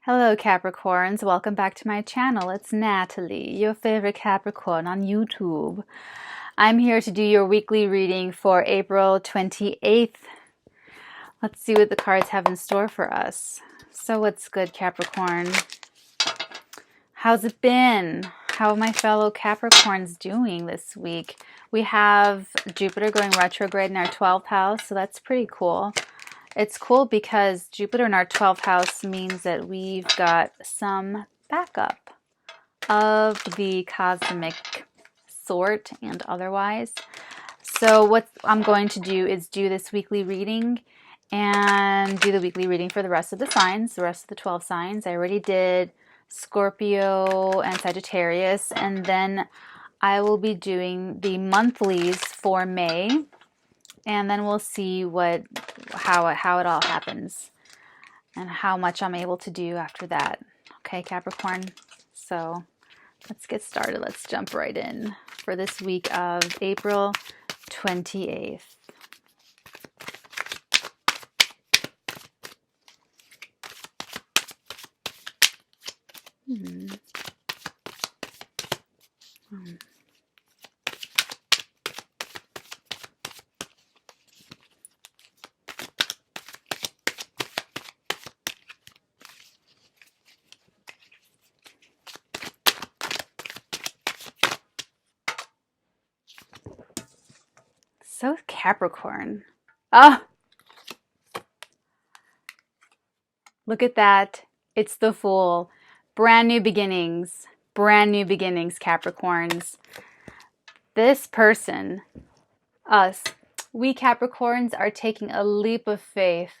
Hello Capricorns, welcome back to my channel. It's Natalie, your favorite Capricorn on YouTube. I'm here to do your weekly reading for April 28th. Let's see what the cards have in store for us. So what's good, Capricorn? How's it been? How are my fellow Capricorns doing this week? We have Jupiter going retrograde in our 12th house, so that's pretty cool. It's cool because Jupiter in our 12th house means that we've got some backup of the cosmic sort and otherwise. So what I'm going to do is do this weekly reading and do the weekly reading for the rest of the signs, the rest of the 12 signs. I already did Scorpio and Sagittarius, and then I will be doing the monthlies for May. And then we'll see how it all happens and how much I'm able to do after that. Okay, Capricorn? So let's get started. Let's jump right in for this week of April 28th. So Capricorn. Oh, look at that. It's the Fool. Brand new beginnings. Brand new beginnings, Capricorns. This person, us, we Capricorns are taking a leap of faith.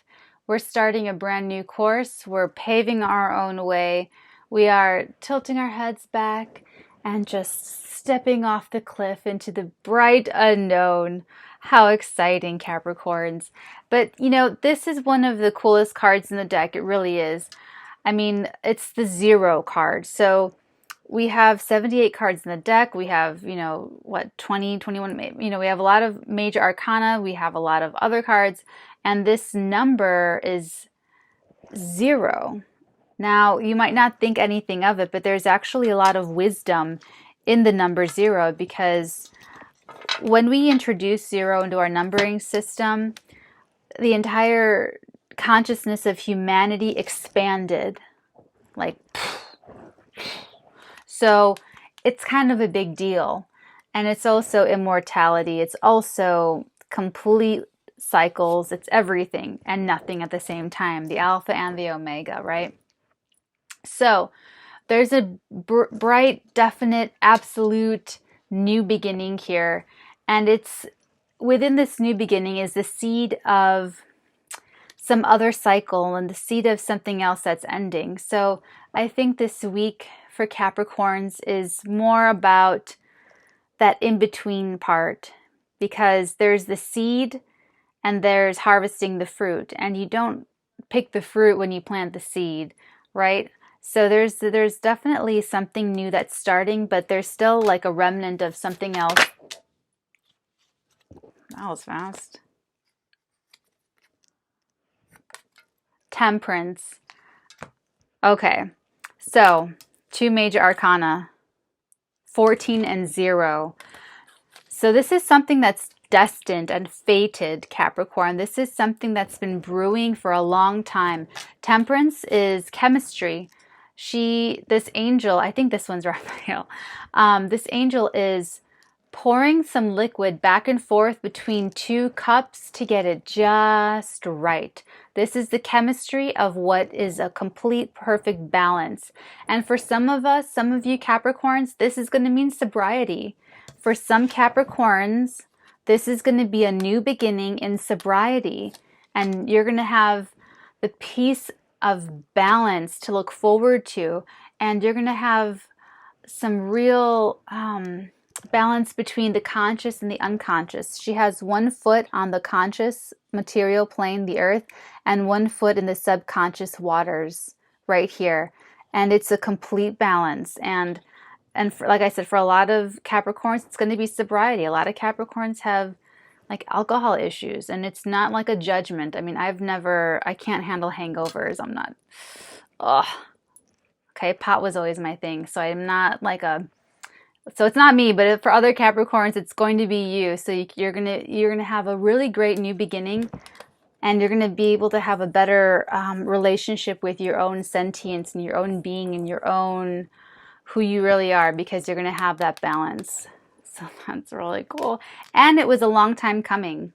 We're starting a brand new course. We're paving our own way. We are tilting our heads back and just stepping off the cliff into the bright unknown. How exciting, Capricorns. But, you know, this is one of the coolest cards in the deck. It really is. I mean, it's the 0 card. So we have 78 cards in the deck. We have, 20, 21, we have a lot of Major Arcana. We have a lot of other cards. And this number is 0. Now, you might not think anything of it, but there's actually a lot of wisdom in the number 0, because when we introduce 0 into our numbering system, the entire consciousness of humanity expanded. Like, so it's kind of a big deal. And it's also immortality. It's also complete cycles. It's everything and nothing at the same time. The alpha and the omega, right? So there's a bright, definite, absolute new beginning here. And it's within this new beginning is the seed of some other cycle and the seed of something else that's ending. So I think this week for Capricorns is more about that in-between part, because there's the seed and there's harvesting the fruit, and you don't pick the fruit when you plant the seed, right? So there's definitely something new that's starting, but there's still like a remnant of something else. That was fast. Temperance. Okay, so 2 Major Arcana, 14 and 0. So this is something that's destined and fated, Capricorn. This is something that's been brewing for a long time. Temperance is chemistry. This angel, I think this one's Raphael. This angel is pouring some liquid back and forth between 2 cups to get it just right. This is the chemistry of what is a complete perfect balance. And for some of us, some of you Capricorns, this is going to mean sobriety. For some Capricorns, this is going to be a new beginning in sobriety. And you're going to have the piece of balance to look forward to. And you're going to have some real balance between the conscious and the unconscious. She has 1 foot on the conscious material plane, the earth, and 1 foot in the subconscious waters right here. And it's a complete balance. And like I said, for a lot of Capricorns, it's going to be sobriety. A lot of Capricorns have like alcohol issues, and it's not like a judgment. I mean, I can't handle hangovers. I'm not, Okay, pot was always my thing. So I'm not like so it's not me, but for other Capricorns, it's going to be you. So you're gonna have a really great new beginning, and you're gonna be able to have a better relationship with your own sentience and your own being and your own who you really are, because you're gonna have that balance. So that's really cool. And it was a long time coming.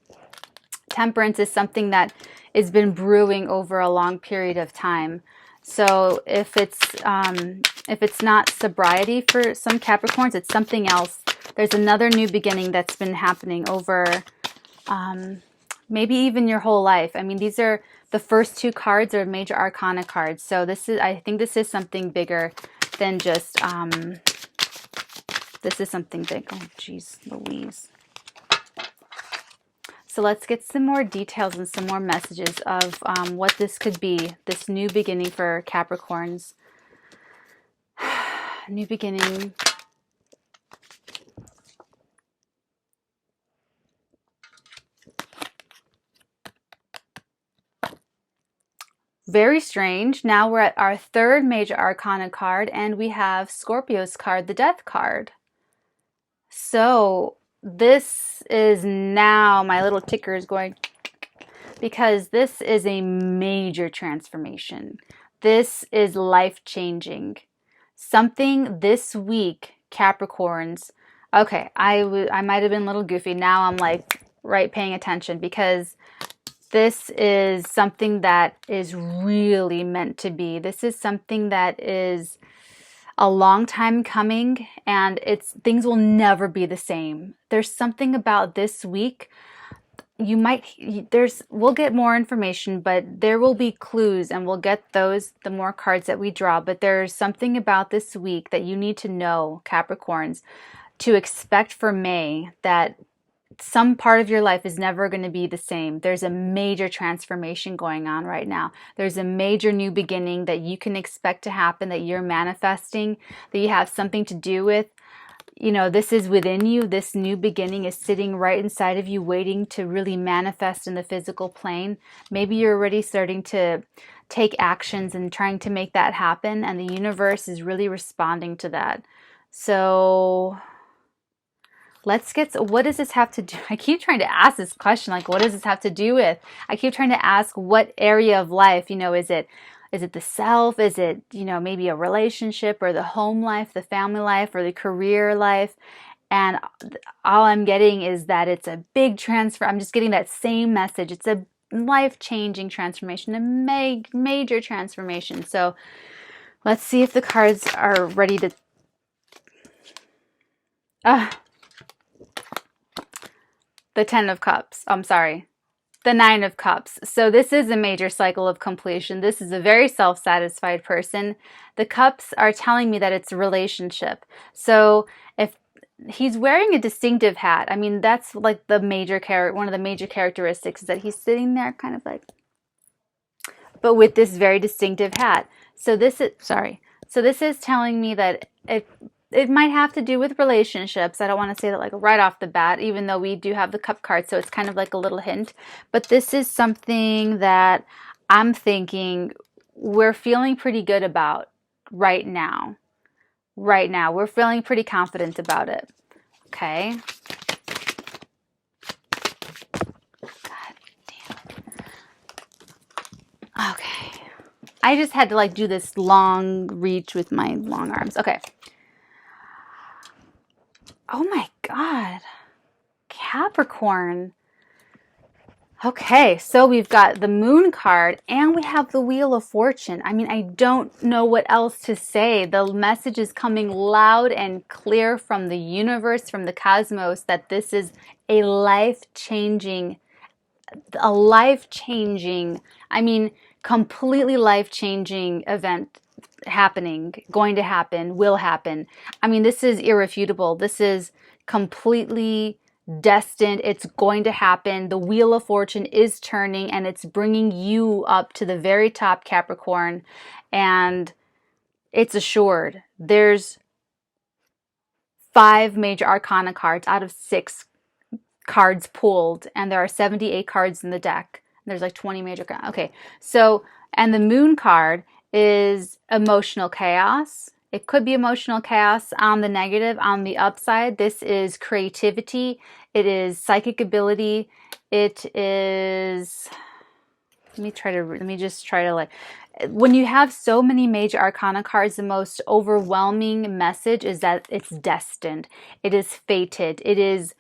Temperance is something that has been brewing over a long period of time. So if it's not sobriety for some Capricorns, it's something else. There's another new beginning that's been happening over maybe even your whole life. I mean, these are the first two cards are Major Arcana cards. So I think this is something bigger than just this is something big. Oh, geez, Louise. So let's get some more details and some more messages of what this could be, this new beginning for Capricorns. New beginning. Very strange. Now we're at our third Major Arcana card, and we have Scorpio's card, the Death card. So this is now, my little ticker is going, because this is a major transformation. This is life-changing. Something this week, Capricorns. Okay, I might have been a little goofy. Now I'm like right paying attention, because this is something that is really meant to be. This is something that is a long time coming, and things will never be the same. There's something about this week. We'll get more information, but there will be clues, and we'll get those the more cards that we draw. But there's something about this week that you need to know, Capricorns, to expect for May, that some part of your life is never going to be the same. There's a major transformation going on right now. There's a major new beginning that you can expect to happen, that you're manifesting, that you have something to do with. You know, this is within you. This new beginning is sitting right inside of you, waiting to really manifest in the physical plane. Maybe you're already starting to take actions and trying to make that happen, and the universe is really responding to that. So let's get, what does this have to do? I keep trying to ask this question, like, what does this have to do with? I keep trying to ask what area of life, you know, is it the self? Is it, you know, maybe a relationship, or the home life, the family life, or the career life? And all I'm getting is that it's a big transfer. I'm just getting that same message. It's a life-changing transformation, a major transformation. So let's see if the cards are ready to... the 10 of Cups. I'm sorry. The 9 of Cups. So this is a major cycle of completion. This is a very self-satisfied person. The Cups are telling me that it's a relationship. So if he's wearing a distinctive hat, I mean, that's like the major one of the major characteristics, is that he's sitting there kind of like, but with this very distinctive hat. So this is, sorry. So this is telling me that it might have to do with relationships. I don't want to say that like right off the bat, even though we do have the Cup card, so it's kind of like a little hint. But this is something that I'm thinking we're feeling pretty good about right now. Right now, we're feeling pretty confident about it. Okay. God damn. Okay. I just had to like do this long reach with my long arms. Okay. Oh my God, Capricorn. Okay, so we've got the Moon card, and we have the Wheel of Fortune. I mean, I don't know what else to say. The message is coming loud and clear from the universe, from the cosmos, that this is a life-changing, I mean, completely life-changing event happening, going to happen, will happen. I mean, this is irrefutable. This is completely destined. It's going to happen. The Wheel of Fortune is turning, and it's bringing you up to the very top, Capricorn, and it's assured. There's 5 Major Arcana cards out of 6 cards pulled, and there are 78 cards in the deck. There's like 20 Major Arcana. Okay, so, and the Moon card is emotional chaos. It could be emotional chaos on the negative. On the upside, this is creativity. It is psychic ability. It is, let me just try to like, when you have so many major arcana cards, the most overwhelming message is that it's destined. It is fated. It is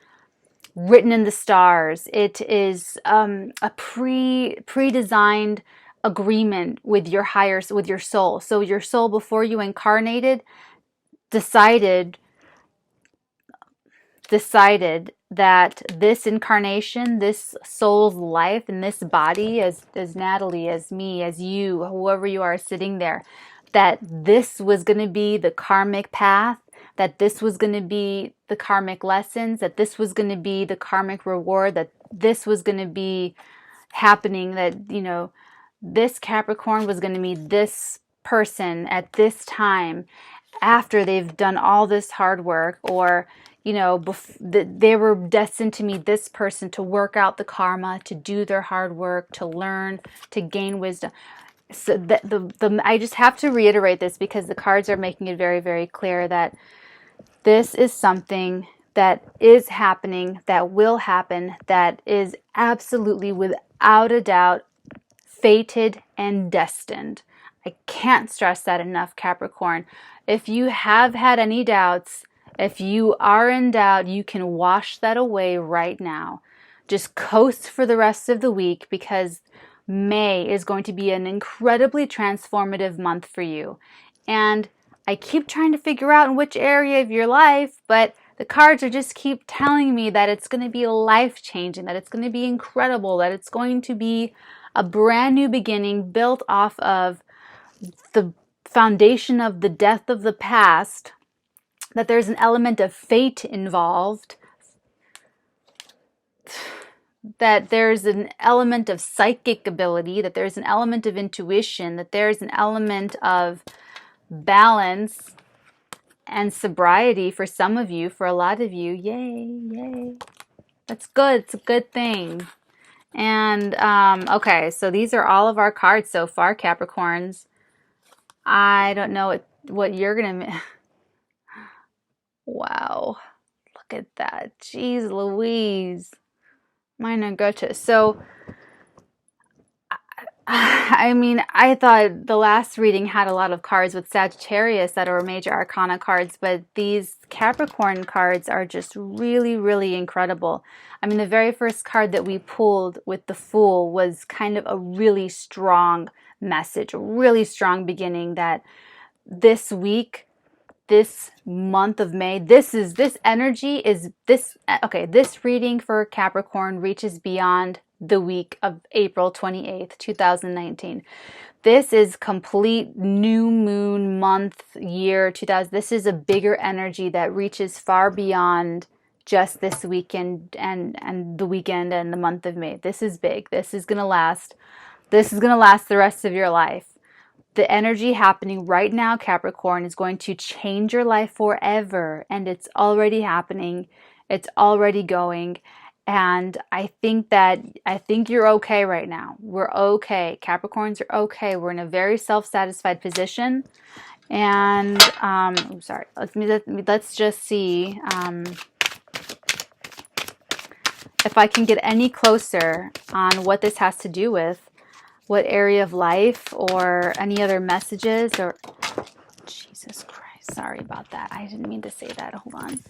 written in the stars. It is a pre-designed agreement with your with your soul. So your soul, before you incarnated, decided that this incarnation, this soul's life in this body, as Natalie, as me, as you, whoever you are sitting there, that this was going to be the karmic path, that this was going to be the karmic lessons, that this was going to be the karmic reward, that this was going to be happening, that, you know, this Capricorn was going to meet this person at this time after they've done all this hard work, or, you know, they were destined to meet this person, to work out the karma, to do their hard work, to learn, to gain wisdom. So I just have to reiterate this because the cards are making it very, very clear that this is something that is happening, that will happen, that is absolutely, without a doubt, fated and destined. I can't stress that enough, Capricorn. If you have had any doubts, if you are in doubt, you can wash that away right now. Just coast for the rest of the week, because May is going to be an incredibly transformative month for you. And I keep trying to figure out in which area of your life, but the cards are just keep telling me that it's going to be life-changing, that it's going to be incredible, that it's going to be a brand new beginning built off of the foundation of the death of the past, that there's an element of fate involved, that there's an element of psychic ability, that there's an element of intuition, that there's an element of balance and sobriety for some of you, for a lot of you. Yay, yay. That's good. It's a good thing. And, okay, so these are all of our cards so far, Capricorns. I don't know what you're going to... Wow. Look at that. Jeez Louise. Meine Güte. So, I mean, I thought the last reading had a lot of cards with Sagittarius that are major arcana cards, but these Capricorn cards are just really, really incredible. I mean, the very first card that we pulled with the Fool was kind of a really strong message, a really strong beginning, that this week, this month of May, this energy is this, okay, this reading for Capricorn reaches beyond the week of April 28th, 2019. This is complete new moon month, year 2000. This is a bigger energy that reaches far beyond just this weekend and the weekend and the month of May. This is big. This is going to last. This is going to last the rest of your life. The energy happening right now, Capricorn, is going to change your life forever. And it's already happening. It's already going. And I think you're okay right now. We're okay. Capricorns are okay. We're in a very self-satisfied position. And, I'm sorry. Let's just see if I can get any closer on what this has to do with. What area of life, or any other messages, or... Jesus Christ, sorry about that. I didn't mean to say that. Hold on.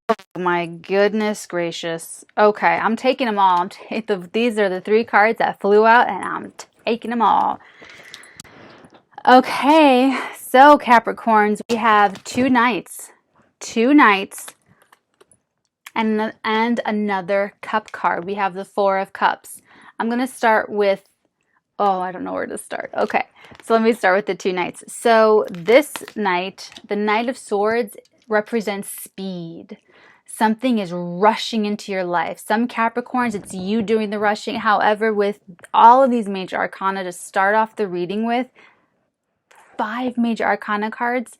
Oh my goodness gracious. Okay, I'm taking them all. These are the 3 cards that flew out, and I'm taking them all. Okay, so Capricorns, we have 2 knights. 2 knights. And another cup card. We have the 4 of Cups. I'm going to start with, oh, I don't know where to start. Okay, so let me start with the 2 knights. So this knight, the Knight of Swords, represents speed. Something is rushing into your life. Some Capricorns, it's you doing the rushing. However, with all of these major arcana to start off the reading with, 5 major arcana cards,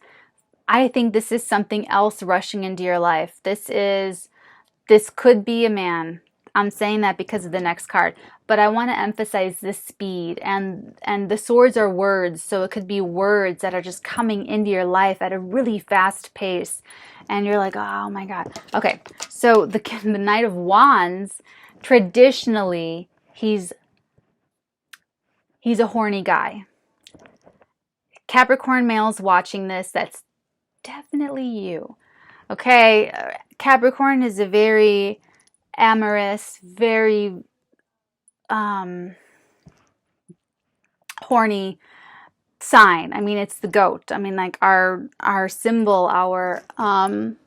I think this is something else rushing into your life. This could be a man. I'm saying that because of the next card, but I want to emphasize the speed, and the swords are words, so it could be words that are just coming into your life at a really fast pace, and you're like, oh my God. Okay, so the Knight of Wands, traditionally, he's a horny guy. Capricorn males watching this, that's definitely you. Okay, Capricorn is a very amorous, very horny sign. I mean, it's the goat. I mean, like our symbol, our I mean,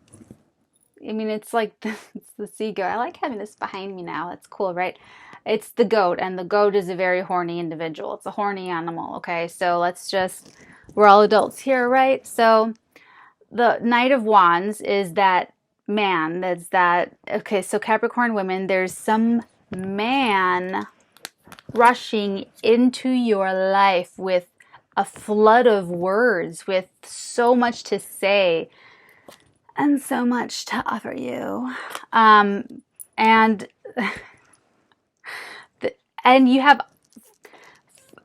it's like it's the sea goat. I like having this behind me now. It's cool, right? It's the goat, and the goat is a very horny individual. It's a horny animal. Okay, so we're all adults here, right? So the Knight of Wands is that man. Okay, so Capricorn women, there's some man rushing into your life with a flood of words, with so much to say and so much to offer you. And you have,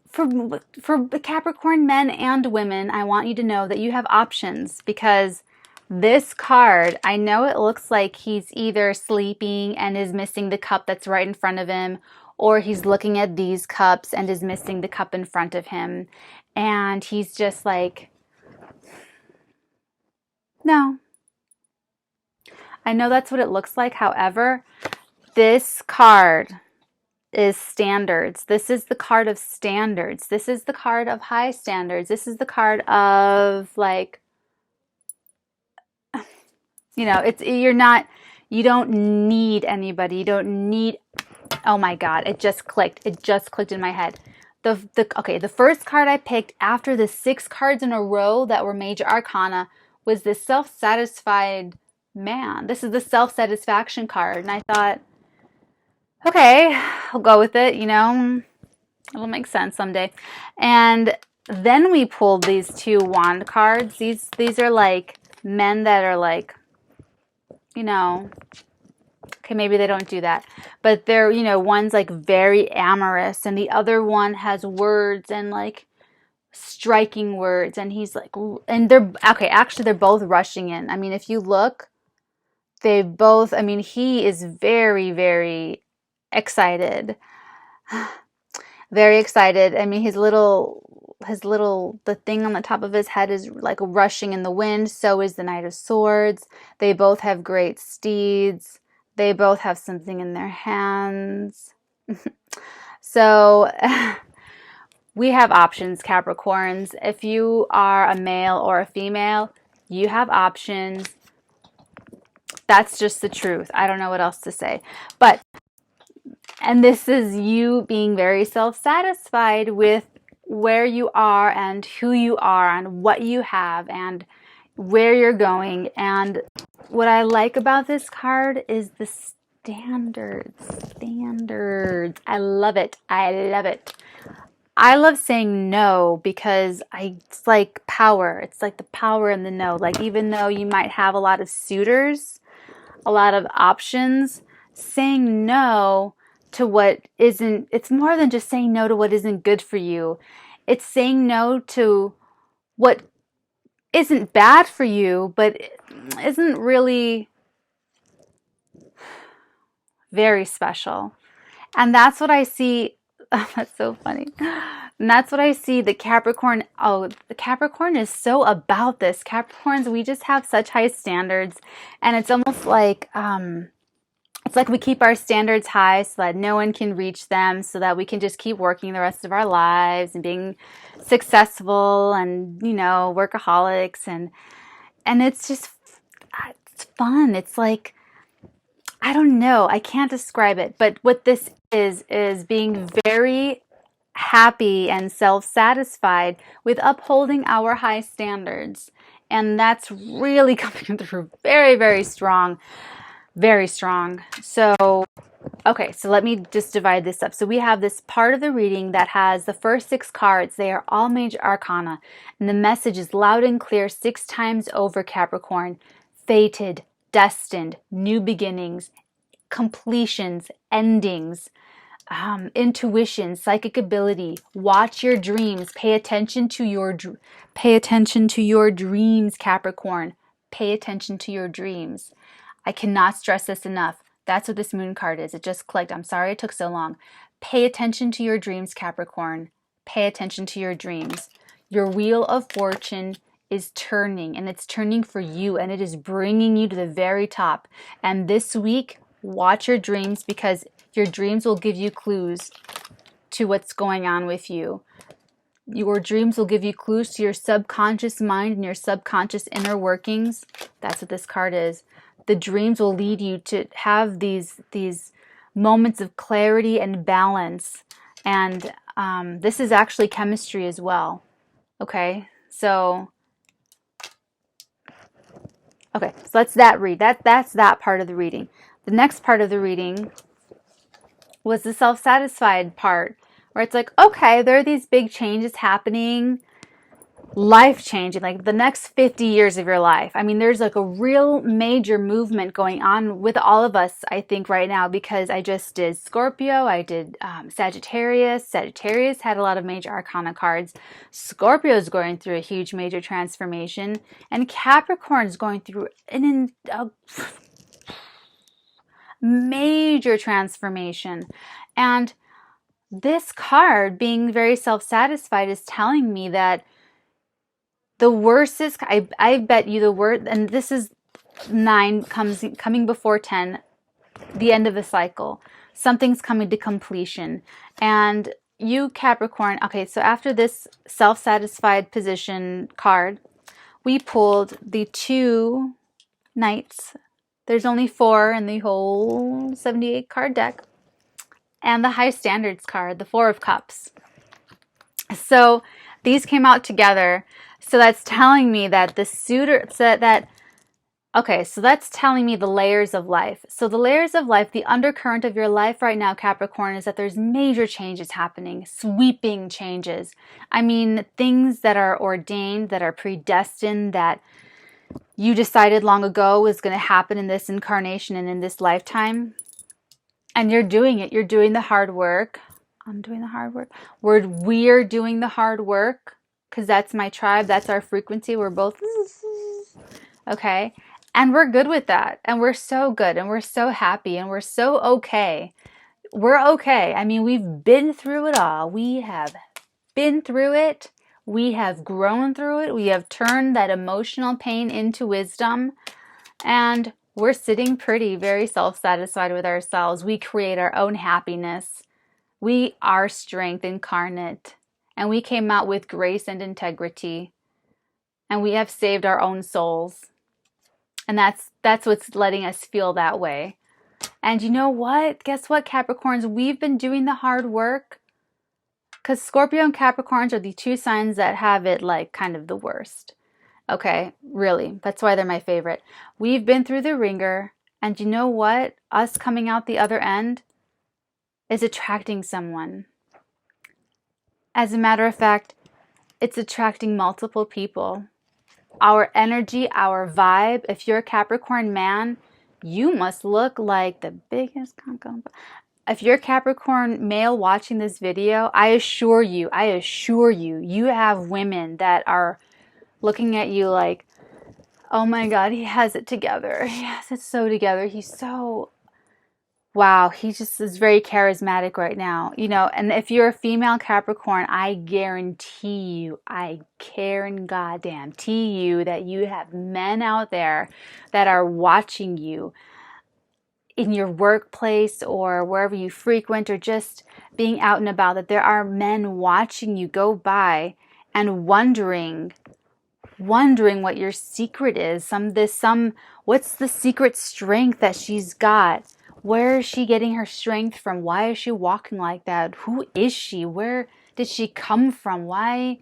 for the Capricorn men and women, I want you to know that you have options, because this card, I know it looks like he's either sleeping and is missing the cup that's right in front of him, or he's looking at these cups and is missing the cup in front of him. And he's just like, no. I know that's what it looks like. However, this card is standards. This is the card of standards. This is the card of high standards. This is the card of, like, you know, you don't need anybody. You don't need, oh my God, it just clicked. It just clicked in my head. Okay, the first card I picked after the 6 cards in a row that were Major Arcana was this self-satisfied man. This is the self-satisfaction card. And I thought, okay, I'll go with it, you know, it'll make sense someday. And then we pulled these 2 wand cards. These are like men that are like, you know, okay, maybe they don't do that, but they're, you know, one's like very amorous and the other one has words and like striking words, and he's like, and they're, okay, actually they're both rushing in. I mean, if you look, they both, I mean, he is very, very excited. Very excited. I mean, the thing on the top of his head is like rushing in the wind. So is the Knight of Swords. They both have great steeds. They both have something in their hands. So we have options, Capricorns. If you are a male or a female, you have options. That's just the truth. I don't know what else to say. But, and this is you being very self-satisfied with where you are and who you are and what you have and where you're going. And what I like about this card is the standards. Standards. I love it. I love it. I love saying no because it's like power. It's like the power in the no. Like, even though you might have a lot of suitors, a lot of options, saying no to what isn't, it's more than just saying no to what isn't good for you. It's saying no to what isn't bad for you, but isn't really very special. And that's what I see. That's so funny. And that's what I see the Capricorn. Oh, the Capricorn is so about this. Capricorns, we just have such high standards, and it's almost like it's like we keep our standards high so that no one can reach them, so that we can just keep working the rest of our lives and being successful and, you know, workaholics, and it's just, it's fun. It's like, I don't know. I can't describe it. But what this is being very happy and self-satisfied with upholding our high standards. And that's really coming through very, very strong. Very strong. So, okay, so let me just divide this up. So we have this part of the reading that has the first 6 cards. They are all Major Arcana. And the message is loud and clear 6 times over, Capricorn. Fated, destined, new beginnings, completions, endings, intuition, psychic ability. Watch your dreams. Pay attention to your dreams, Capricorn. Pay attention to your dreams. I cannot stress this enough. That's what this moon card is. It just clicked. I'm sorry it took so long. Pay attention to your dreams, Capricorn. Pay attention to your dreams. Your wheel of fortune is turning, and it's turning for you, and it is bringing you to the very top. And this week, watch your dreams, because your dreams will give you clues to what's going on with you. Your dreams will give you clues to your subconscious mind and your subconscious inner workings. That's what this card is. The dreams will lead you to have these moments of clarity and balance. And this is actually chemistry as well. Okay, so let's read. That's that part of the reading. The next part of the reading was the self-satisfied part, where it's like, okay, there are these big changes happening, life changing, like the next 50 years of your life. I mean, there's like a real major movement going on with all of us, I think, right now, because I just did Scorpio, I did Sagittarius. Sagittarius had a lot of major arcana cards. Scorpio is going through a huge major transformation, and Capricorn is going through a major transformation. And this card, being very self-satisfied, is telling me that the worst is, I bet you the worst, and this is 9 coming before 10, the end of a cycle. Something's coming to completion. And you, Capricorn, okay, so after this self-satisfied position card, we pulled the 2 knights. There's only 4 in the whole 78 card deck. And the high standards card, the 4 of cups. So these came out together. So that's telling me that the suitor, okay, so that's telling me the layers of life. So the layers of life, the undercurrent of your life right now, Capricorn, is that there's major changes happening, sweeping changes. I mean, things that are ordained, that are predestined, that you decided long ago was going to happen in this incarnation and in this lifetime. And you're doing it. You're doing the hard work. I'm doing the hard work. We're doing the hard work, because that's my tribe. That's our frequency. We're both, okay? And we're good with that. And we're so good. And we're so happy. And we're so okay. We're okay. I mean, we've been through it all. We have been through it. We have grown through it. We have turned that emotional pain into wisdom. And we're sitting pretty, very self-satisfied with ourselves. We create our own happiness. We are strength incarnate. And we came out with grace and integrity. And we have saved our own souls. And that's what's letting us feel that way. And you know what? Guess what, Capricorns? We've been doing the hard work. Because Scorpio and Capricorns are the 2 signs that have it like kind of the worst. Okay, really. That's why they're my favorite. We've been through the ringer. And you know what? Us coming out the other end is attracting someone. As a matter of fact, it's attracting multiple people. Our energy, our vibe. If you're a Capricorn man, you must look like the biggest. If you're a Capricorn male watching this video, I assure you, you have women that are looking at you like, oh my God, he has it together. He has it so together. He's so, wow, he just is very charismatic right now. You know, and if you're a female Capricorn, I guarantee you, I goddamn you that you have men out there that are watching you in your workplace or wherever you frequent, or just being out and about, that there are men watching you go by and wondering what your secret is. What's the secret strength that she's got? Where is she getting her strength from? Why is she walking like that? Who is she? Where did she come from? Why?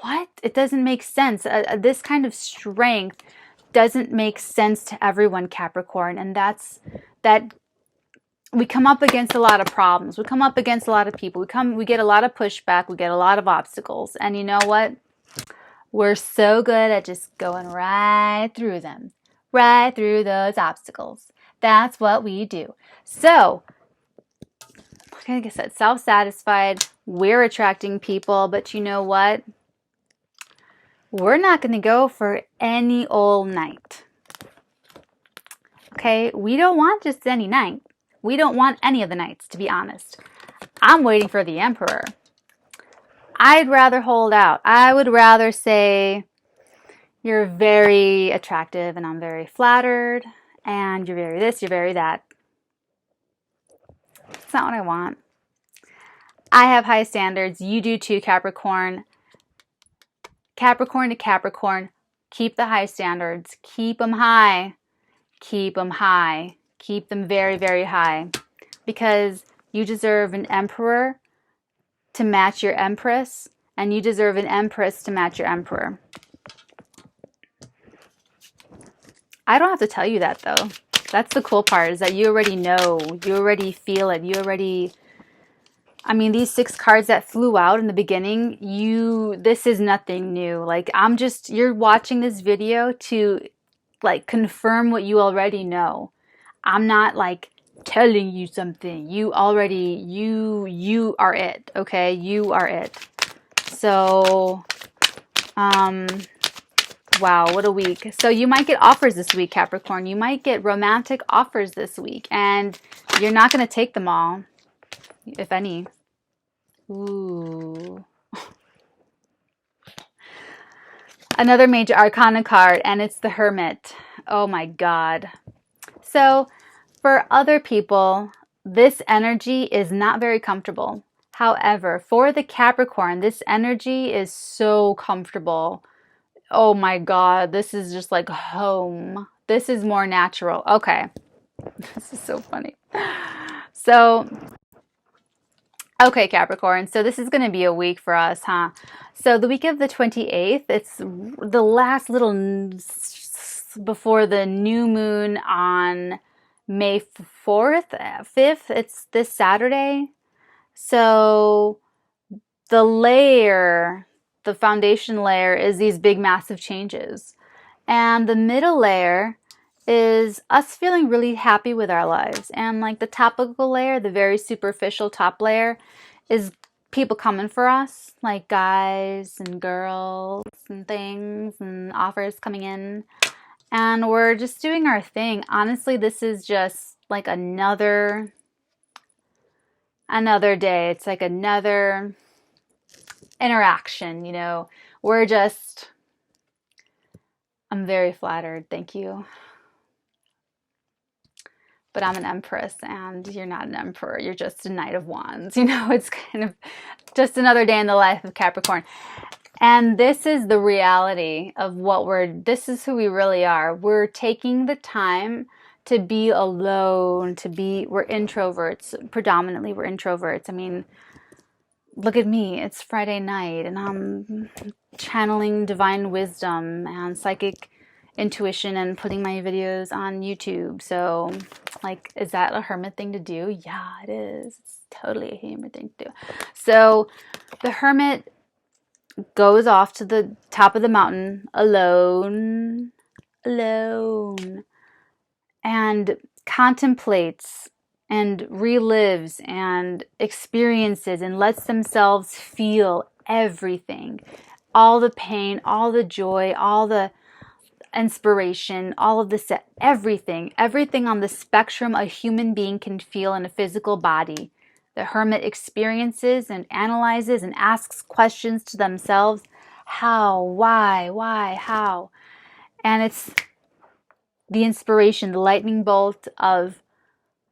What? It doesn't make sense. This kind of strength doesn't make sense to everyone, Capricorn. And that we come up against a lot of problems. We come up against a lot of people. We get a lot of pushback. We get a lot of obstacles. And you know what? We're so good at just going right through them, right through those obstacles. That's what we do. So, like I said, self-satisfied. We're attracting people, but you know what? We're not going to go for any old night. Okay? We don't want just any night. We don't want any of the nights, to be honest. I'm waiting for the emperor. I'd rather hold out. I would rather say, you're very attractive and I'm very flattered, and you're very this, you're very that. It's not what I want. I have high standards. You do too, Capricorn. Capricorn to Capricorn, keep the high standards. Keep them high. Keep them high. Keep them very, very high. Because you deserve an emperor to match your empress, and you deserve an empress to match your emperor. I don't have to tell you that, though. That's the cool part, is that you already know. You already feel it. You already... I mean, these 6 cards that flew out in the beginning, this is nothing new. Like, you're watching this video to, like, confirm what you already know. I'm not, like, telling you something. You already, you are it, okay? You are it. So, wow, what a week. So you might get offers this week, Capricorn. You might get romantic offers this week, and you're not going to take them all, if any. Ooh. Another Major Arcana card, and it's the Hermit. Oh my God. So for other people, this energy is not very comfortable. However, for the Capricorn, this energy is so comfortable. Oh my God, this is just like home. This is more natural. Okay. This is so funny. So, okay, Capricorn. So this is going to be a week for us, huh? So the week of the 28th, it's the last little before the new moon on May 4th, 5th. It's this Saturday. So the foundation layer is these big, massive changes. And the middle layer is us feeling really happy with our lives. And like the topical layer, the very superficial top layer, is people coming for us, like guys and girls and things and offers coming in. And we're just doing our thing. Honestly, this is just like another day. It's like another interaction, you know. I'm very flattered. Thank you. But I'm an empress, and you're not an emperor. You're just a knight of wands. You know, it's kind of just another day in the life of Capricorn. And this is the reality of this is who we really are. We're taking the time to be alone, we're introverts. Predominantly, we're introverts. I mean, look at me. It's Friday night, and I'm channeling divine wisdom and psychic intuition and putting my videos on YouTube. So, like, is that a hermit thing to do? Yeah, it is. It's totally a hermit thing to do. So the hermit goes off to the top of the mountain alone, and contemplates and relives and experiences and lets themselves feel everything, all the pain, all the joy, all the inspiration, all of this, everything on the spectrum a human being can feel in a physical body. The hermit experiences and analyzes and asks questions to themselves. How? Why? How? And it's the inspiration, the lightning bolt of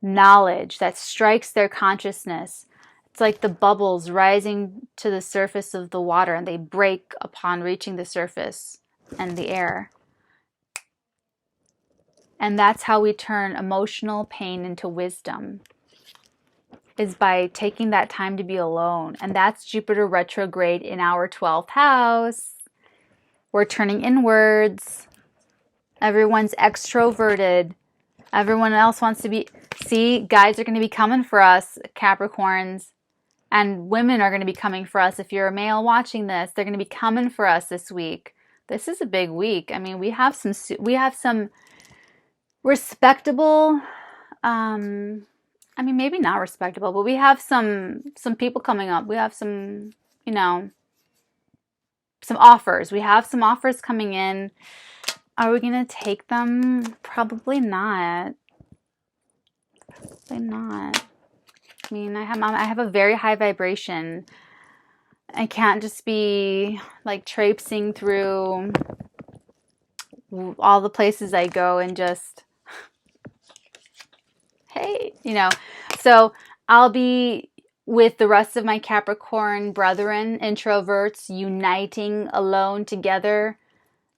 knowledge that strikes their consciousness. It's like the bubbles rising to the surface of the water, and they break upon reaching the surface and the air. And that's how we turn emotional pain into wisdom, is by taking that time to be alone. And that's Jupiter retrograde in our 12th house. We're turning inwards. Everyone's extroverted. Everyone else wants to be... See, guys are going to be coming for us, Capricorns. And women are going to be coming for us. If you're a male watching this, they're going to be coming for us this week. This is a big week. I mean, we have some respectable I mean, maybe not respectable, but we have some people coming up. We have some, you know, some offers. We have some offers coming in. Are we gonna take them? Probably not. Probably not. I mean, I have a very high vibration. I can't just be like traipsing through all the places I go and just, hey, you know. So I'll be with the rest of my Capricorn brethren, introverts, uniting alone together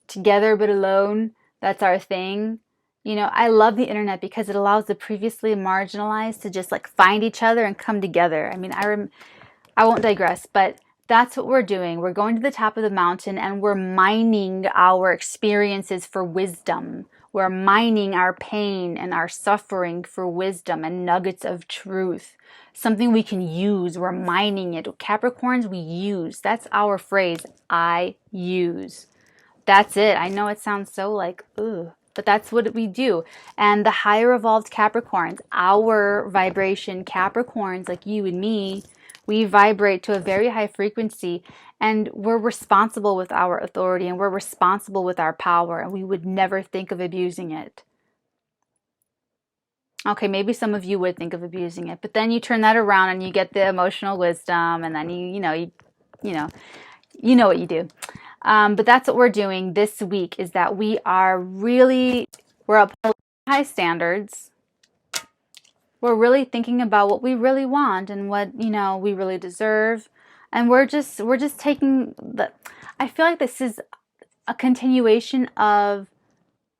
but alone. That's our thing. You know, I love the internet because it allows the previously marginalized to just like find each other and come together. I mean, I won't digress, but that's what we're doing. We're going to the top of the mountain and we're mining our experiences for wisdom. We're mining our pain and our suffering for wisdom and nuggets of truth. Something we can use. We're mining it. Capricorns, we use. That's our phrase. I use. That's it. I know it sounds so like, ugh, but that's what we do. And the higher evolved Capricorns, our vibration Capricorns, like you and me, we vibrate to a very high frequency and we're responsible with our authority and we're responsible with our power and we would never think of abusing it. Okay, maybe some of you would think of abusing it, but then you turn that around and you get the emotional wisdom and then you know what you do. But that's what we're doing this week is that we're up high standards. We're really thinking about what we really want and what, you know, we really deserve. And we're just taking I feel like this is a continuation of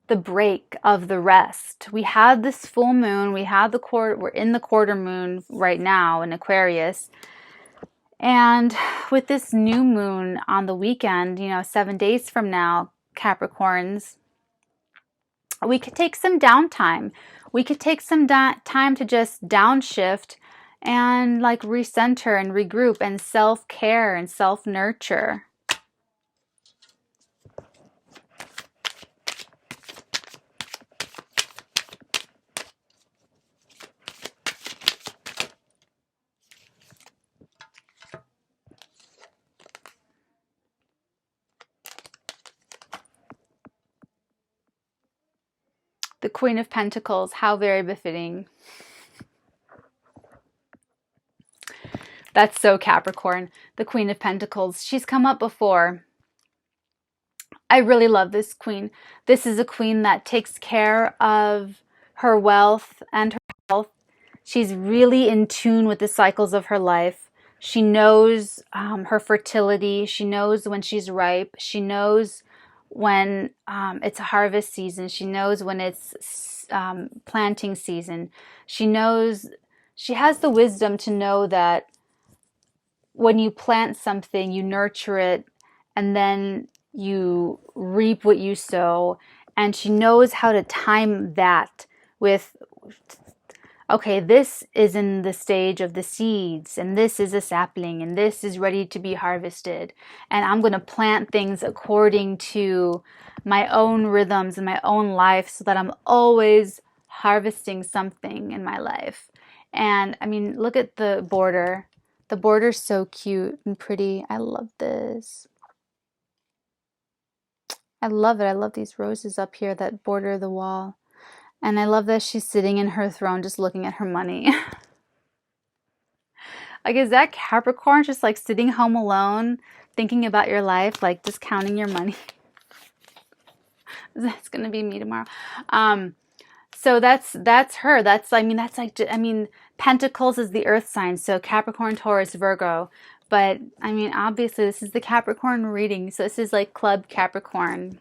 the break of the rest. We had this full moon, we're in the quarter moon right now in Aquarius. And with this new moon on the weekend, you know, 7 days from now, Capricorns, we could take some downtime. We could take some time to just downshift and like recenter and regroup and self-care and self-nurture. The Queen of Pentacles, how very befitting. That's so Capricorn. The Queen of Pentacles. She's come up before. I really love this queen. This is a queen that takes care of her wealth and her health. She's really in tune with the cycles of her life. She knows her fertility. She knows when she's ripe. She knows when it's harvest season. She knows when it's planting season. She has the wisdom to know that when you plant something, you nurture it, and then you reap what you sow. And she knows how to time that with, okay, this is in the stage of the seeds, and this is a sapling, and this is ready to be harvested. And I'm going to plant things according to my own rhythms and my own life so that I'm always harvesting something in my life. And I mean, look at the border. The border's so cute and pretty. I love this. I love it. I love these roses up here that border the wall. And I love that she's sitting in her throne just looking at her money. Like, is that Capricorn just like sitting home alone, thinking about your life, like just counting your money? That's going to be me tomorrow. So that's her. Pentacles is the earth sign. So Capricorn, Taurus, Virgo. But I mean, obviously this is the Capricorn reading. So this is like Club Capricorn.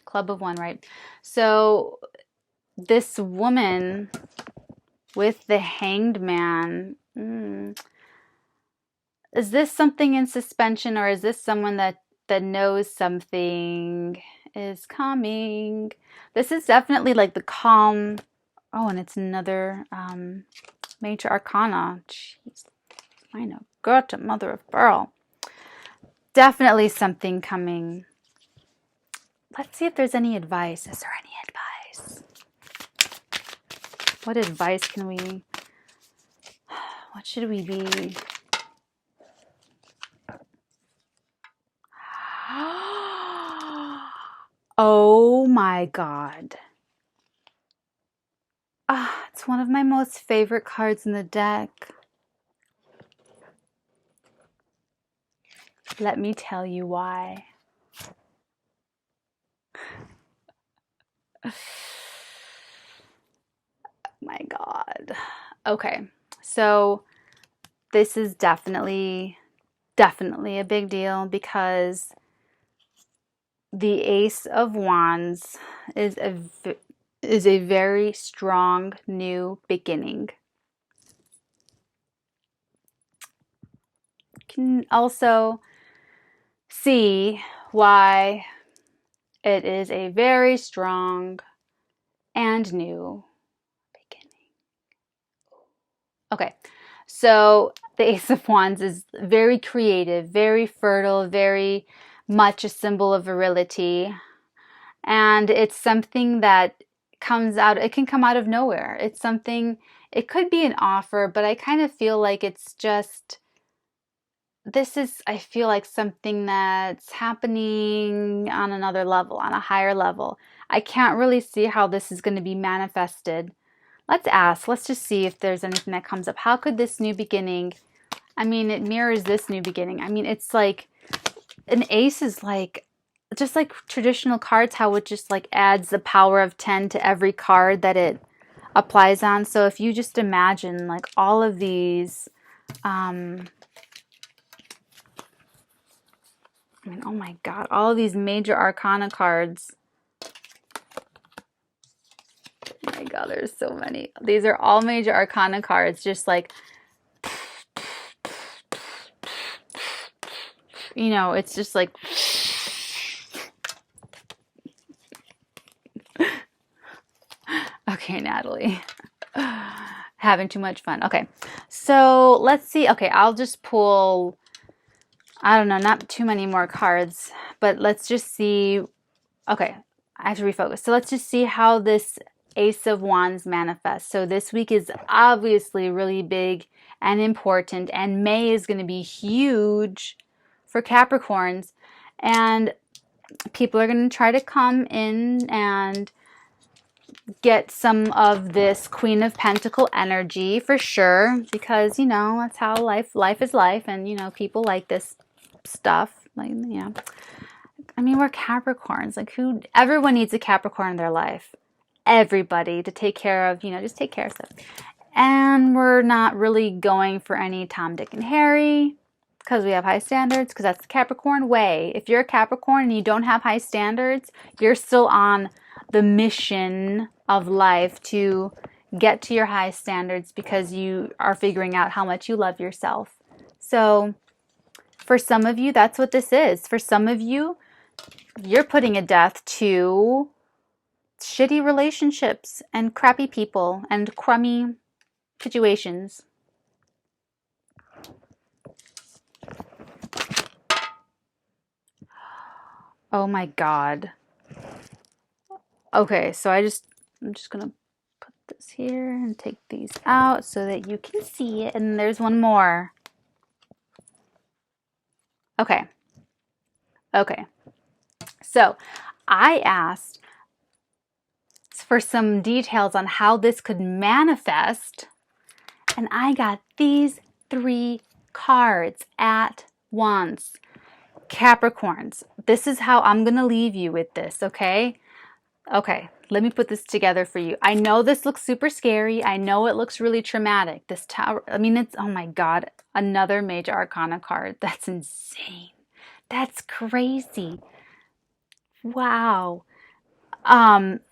Club of one, right? So this woman with the Hanged Man, is this something in suspension, or is this someone that knows something is coming? This is definitely like the calm. Oh, and it's another Major Arcana. Jeez, I know. Good mother of pearl. Definitely something coming. Let's see if there's any advice. Is there any advice? What advice can we, what should we be? Oh my God. Ah, it's one of my most favorite cards in the deck. Let me tell you why. My God. Okay, so this is definitely a big deal because the Ace of Wands is a very strong new beginning. You can also see why it is a very strong and new beginning. Okay, so the Ace of Wands is very creative, very fertile, very much a symbol of virility. And it's something that comes out, it can come out of nowhere. It's something, it could be an offer, but I kind of feel like it's just, this is, I feel like something that's happening on another level, on a higher level. I can't really see how this is going to be manifested. Let's ask, let's just see if there's anything that comes up. How could this new beginning, I mean, it mirrors this new beginning. I mean, it's like, an ace is like, just like traditional cards, how it just like adds the power of 10 to every card that it applies on. So if you just imagine like all of these, I mean, oh my God, all of these major arcana cards. Oh my God, there's so many. These are all major arcana cards, just like, you know, it's just like, okay, Natalie. Having too much fun. Okay, so let's see. Okay, I'll just pull, I don't know, not too many more cards, but let's just see. Okay, I have to refocus. So let's just see how this Ace of Wands manifests. So this week is obviously really big and important, and May is going to be huge for Capricorns, and people are going to try to come in and get some of this Queen of Pentacle energy for sure, because you know that's how life is life, and you know people like this stuff, like, you know, I mean, we're Capricorns, like everyone needs a Capricorn in their life, everybody, to take care of, you know, just take care of stuff. And we're not really going for any Tom, Dick, and Harry because we have high standards, because that's the Capricorn way. If you're a Capricorn and you don't have high standards, you're still on the mission of life to get to your high standards because you are figuring out how much you love yourself. So for some of you, that's what this is. For some of you, you're putting a death to shitty relationships and crappy people and crummy situations. Oh my God. Okay, so I'm just gonna put this here and take these out so that you can see it. And there's one more. Okay. Okay. So I asked for some details on how this could manifest, and I got these 3 cards at once. Capricorns, this is how I'm going to leave you with this, okay? Okay, let me put this together for you. I know this looks super scary. I know it looks really traumatic. This tower, I mean, it's, oh my God, another major arcana card. That's insane. That's crazy. Wow.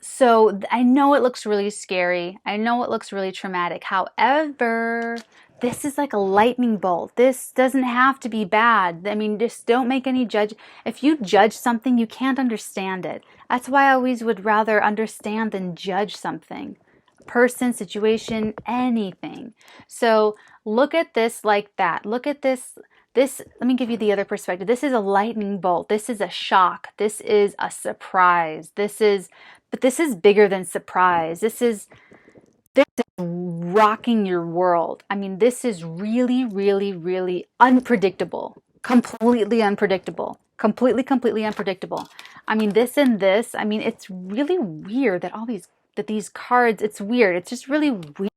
So I know it looks really scary. I know it looks really traumatic. However, this is like a lightning bolt. This doesn't have to be bad. I mean, just don't make any judge. If you judge something, you can't understand it. That's why I always would rather understand than judge something. Person, situation, anything. So look at this like that. Look at this. Let me give you the other perspective. This is a lightning bolt. This is a shock. This is a surprise. But this is bigger than surprise. There's rocking your world. I mean, this is really, really, really unpredictable. Completely unpredictable. Completely unpredictable. I mean, this and this, I mean, it's really weird that these cards, it's weird. It's just really weird.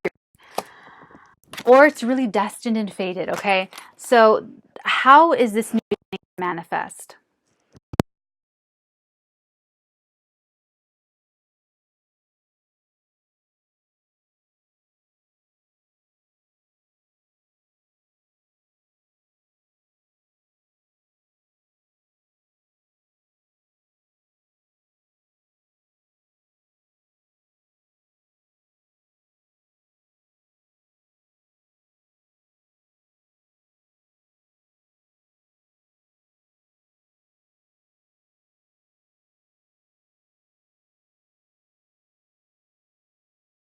Or it's really destined and fated, okay? So how is this new beginning manifest?